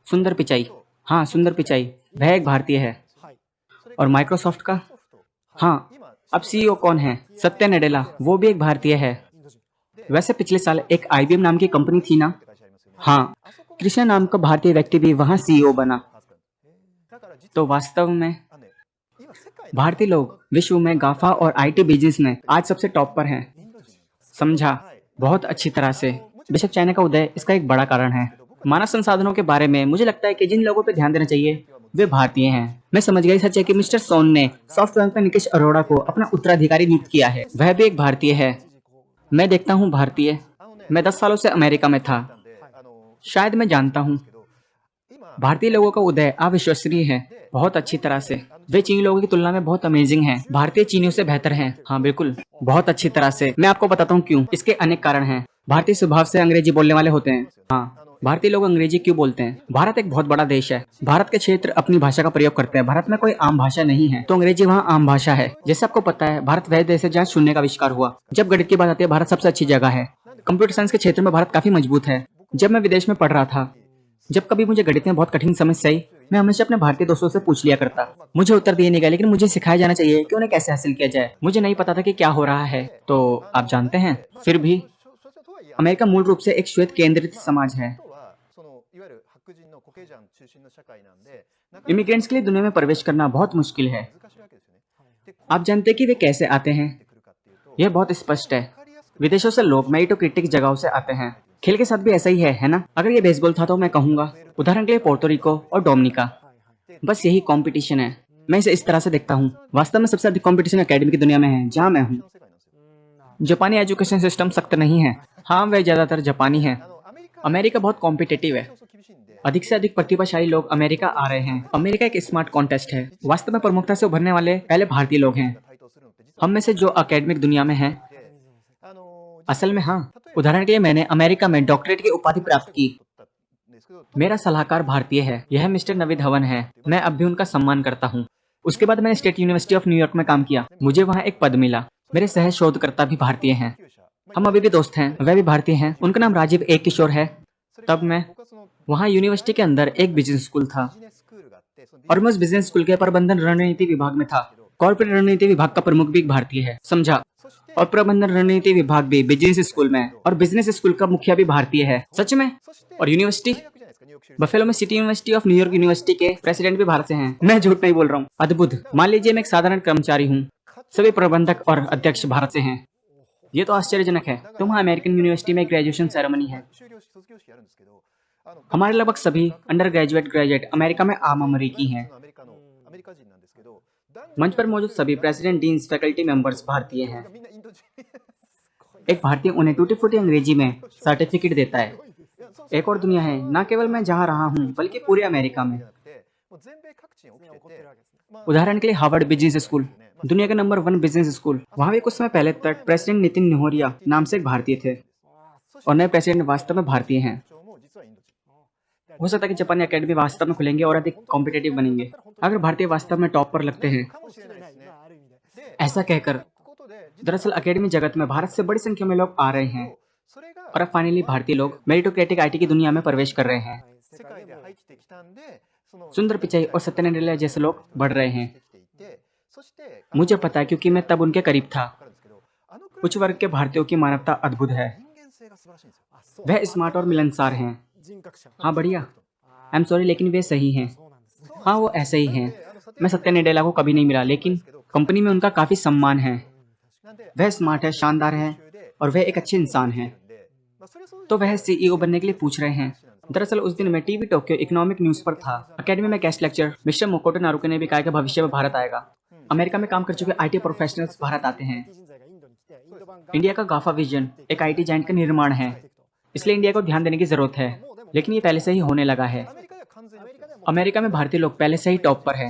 सुंदर पिचाई। हाँ, सुंदर पिचाई, वह एक भारतीय है। और माइक्रोसॉफ्ट का? हाँ, अब सीईओ कौन है? सत्या नडेला, वो भी एक भारतीय है। वैसे पिछले साल एक आईबीएम नाम की कंपनी थी ना? हाँ, कृष्णा नाम का भारतीय व्यक्ति भी वहाँ सीईओ बना। तो वास्तव में भारतीय लोग विश्व में गाफा और आईटी बिजनेस में आज सबसे टॉप पर हैं। समझा? बहुत अच्छी तरह से। बेशक चाइना का उदय इसका एक बड़ा कारण है। मानव संसाधनों के बारे में मुझे लगता है कि जिन लोगों पर ध्यान देना चाहिए वे भारतीय हैं। मैं समझ गई, सच है कि मिस्टर सोन ने सॉफ्टवेयर पर निकेश अरोड़ा को अपना उत्तराधिकारी नियुक्त किया है। वह भी एक भारतीय है। मैं देखता हूँ भारतीय। मैं 10 सालों से अमेरिका में था। शायद मैं जानता हूँ। भारतीय लोगों का उदय अविश्वसनीय है, बहुत अच्छी तरह से। वे चीनी लोगों की तुलना में बहुत अमेजिंग हैं। भारतीय चीनियों से बेहतर हैं। हाँ बिल्कुल, बहुत अच्छी तरह से। मैं आपको बताता हूँ क्यों। इसके अनेक कारण हैं। भारतीय स्वभाव से अंग्रेजी बोलने वाले होते हैं। हाँ, भारतीय लोग अंग्रेजी क्यों बोलते हैं? भारत एक बहुत बड़ा देश है। भारत के क्षेत्र अपनी भाषा का प्रयोग करते हैं। भारत में कोई आम भाषा नहीं है, तो अंग्रेजी वहाँ आम भाषा है। जैसे आपको पता है, भारत वह देश है जहाँ शून्य का आविष्कार हुआ। जब गणित की बात आती है, भारत सबसे अच्छी जगह है। कंप्यूटर साइंस के क्षेत्र में भारत काफी मजबूत है। जब मैं विदेश में पढ़ रहा था, जब कभी मुझे गणित में बहुत कठिन समस्या आई, मैं हमेशा अपने भारतीय दोस्तों से पूछ लिया करता। मुझे उत्तर दिए नहीं गए, लेकिन मुझे सिखाया जाना चाहिए कि उन्हें कैसे हासिल किया जाए। मुझे नहीं पता था कि क्या हो रहा है। तो आप जानते हैं, फिर भी अमेरिका मूल रूप से एक श्वेत केंद्रित समाज है। इमिग्रेंट्स के लिए दुनिया में प्रवेश करना बहुत मुश्किल है। आप जानते हैं कि वे कैसे आते हैं? यह बहुत स्पष्ट है। विदेशों से लोग मेरिटोक्रेटिक जगहों से आते हैं। खेल के साथ भी ऐसा ही है ना? अगर ये बेसबॉल था तो मैं कहूंगा, उदाहरण के लिए पोर्टो रिको और डोमिनिका। बस यही कंपटीशन है। मैं इसे इस तरह से देखता हूँ। वास्तव में सबसे अधिक कंपटीशन एकेडमी की दुनिया में है, जहाँ मैं हूँ। जापानी एजुकेशन सिस्टम सख्त नहीं है। हाँ, वे ज्यादातर जापानी है। अमेरिका बहुत कॉम्पिटिटिव है। अधिक से अधिक प्रतिभाशाली लोग अमेरिका आ रहे हैं। अमेरिका एक स्मार्ट कॉन्टेस्ट है। वास्तव में प्रमुखता से उभरने वाले पहले भारतीय लोग हैं, हम में से जो अकेडमिक दुनिया में हैं। असल में हाँ, उदाहरण के लिए मैंने अमेरिका में डॉक्टरेट की उपाधि प्राप्त की। मेरा सलाहकार भारतीय है, यह मिस्टर नवीद हवन है। मैं अब भी उनका सम्मान करता हूँ। उसके बाद मैंने स्टेट यूनिवर्सिटी ऑफ न्यूयॉर्क में काम किया। मुझे वहाँ एक पद मिला। मेरे सह शोधकर्ता भी भारतीय हैं। हम अभी भी दोस्त हैं। वह भी भारतीय हैं। उनका नाम राजीव ए किशोर है। तब मैं वहाँ यूनिवर्सिटी के अंदर एक बिजनेस स्कूल था, और मैं उस बिजनेस स्कूल के प्रबंधन रणनीति विभाग में था। कॉर्पोरेट रणनीति विभाग का प्रमुख भी एक भारतीय है, समझा? और प्रबंधन रणनीति विभाग भी बिजनेस स्कूल में, और बिजनेस स्कूल का मुखिया भी भारतीय है। सच में? और यूनिवर्सिटी बफेलो में city university of New York university के प्रेसिडेंट भी भारत से हैं। मैं झूठ नहीं बोल रहा हूँ। अद्भुत। मान लीजिए मैं एक साधारण कर्मचारी हूँ, सभी प्रबंधक और अध्यक्ष भारत से हैं। ये तो आश्चर्यजनक है। तो वहाँ अमेरिकन यूनिवर्सिटी में ग्रेजुएशन सेरेमनी है। हमारे लगभग सभी अंडर ग्रेजुएट अमेरिका में आम अमेरिकी हैं। मंच पर मौजूद सभी प्रेसिडेंट, डीन्स, फैकल्टी मेंबर्स भारतीय हैं। एक भारतीय उन्हें टूटी फूटी अंग्रेजी में सर्टिफिकेट देता है। एक और दुनिया है, न केवल मैं जहाँ रहा हूँ बल्कि पूरे अमेरिका में। उदाहरण के लिए हार्वर्ड बिजनेस स्कूल, दुनिया का नंबर 1 बिजनेस स्कूल। वहाँ भी कुछ समय पहले तक प्रेसिडेंट नितिन निहोरिया नाम से एक भारतीय थे, और नए प्रेसिडेंट वास्तव में भारतीय हैं। हो सकता है कि जापानी एकेडमी वास्तव में खुलेंगे और अधिक कॉम्पिटिटिव बनेंगे अगर भारतीय वास्तव में टॉप पर लगते हैं। ऐसा कहकर दरअसल एकेडमी जगत में भारत से बड़ी संख्या में लोग आ रहे हैं, और अब फाइनली भारतीय लोग मेरिटोक्रेटिक आईटी की दुनिया में प्रवेश कर रहे हैं। सुंदर पिचाई और सत्या नडेला जैसे लोग बढ़ रहे हैं। मुझे पता है, क्योंकि मैं तब उनके करीब था। उच्च वर्ग के भारतीयों की मानवता अद्भुत है। वह स्मार्ट और मिलनसार हैं। हाँ बढ़िया। आई एम सॉरी, लेकिन वे सही हैं। हाँ, वो ऐसे ही हैं। मैं सत्या नडेला को कभी नहीं मिला, लेकिन कंपनी में उनका काफी सम्मान है। वह स्मार्ट है, शानदार है, और वह एक अच्छे इंसान है। तो वह सीईओ बनने के लिए पूछ रहे हैं। दरअसल उस दिन मैं टीवी टोक्यो इकोनॉमिक न्यूज पर था। अकेडमी में गेस्ट लेक्चर मिस्टर मोकोटो नारुके ने भी कहा कि भविष्य में भारत आएगा। अमेरिका में काम कर चुके आईटी प्रोफेशनल्स भारत आते हैं। इंडिया का गाफा विजन एक आईटी जायंट का निर्माण है, इसलिए इंडिया को ध्यान देने की जरूरत है। लेकिन ये पहले से ही होने लगा है। अमेरिका में भारतीय लोग पहले से ही टॉप पर है।